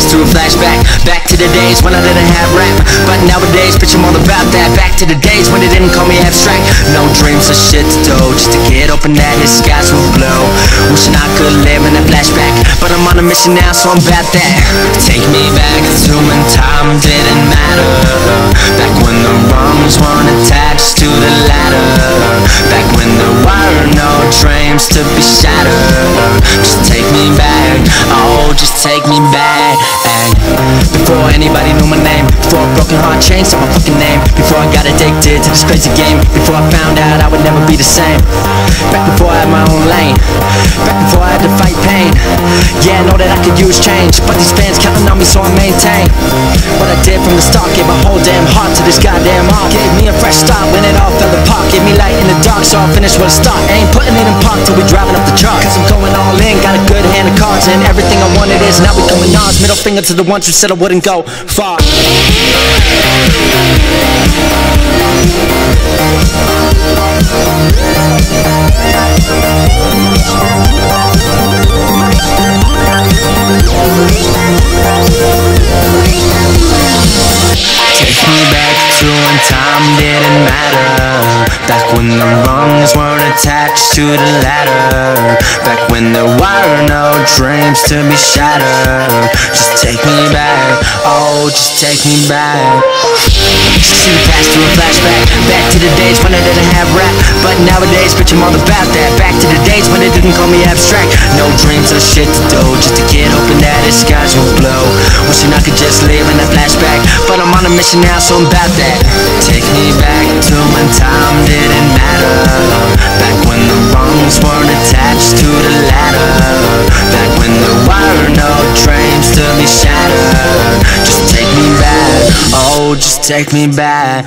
past to a flashback. Back to the days when I didn't have rap, but nowadays, bitch, I'm all about that. Back to the days when they didn't call me abstract. No dreams or shit to do, just a kid hoping that his skies would blow. Wishing I could live in a flashback, but I'm on a mission now, so I'm about that. Take me back to when time didn't matter. Back when the rungs weren't attached to the ladder. Back when there were no dreams to be shattered. Just take me back, oh, just take me back. Before anybody knew my name, before a broken heart changed to my fucking name, before I got addicted to this crazy game, before I found out I would never be the same. Back before I had my own lane, back before I had to fight pain. Yeah, I know that I could use change, but these fans counting on me, so I maintain what I did from the start. Gave my whole damn heart to this goddamn art. Gave me a fresh start when it all fell apart. Gave me light in the dark, so I finished with a start. Ain't putting it in park till we driving up the chart. Cause I'm going all in, got a good hand of cards, and everything I wanted is now we going ours. Middle finger to the ones who said I wouldn't go far. Take me back to when time didn't matter. Back when the rungs weren't attached to the ladder. Back when there were no dreams to be shattered. Just take me back, oh, just take me back. See the past through a flashback. Back to the days when I didn't have rap, but nowadays, bitch, I'm all about that. Back to the days when they didn't call me abstract. No dreams or shit to do, just a kid hoping that his skies would blow. Wishing I could just live in a flashback, but I'm on a mission now, so I'm about that. Take me back to when time didn't matter. Back when the rungs weren't attached to the ladder. Back when there were no dreams to be shattered. Just take me back, oh, just take me back.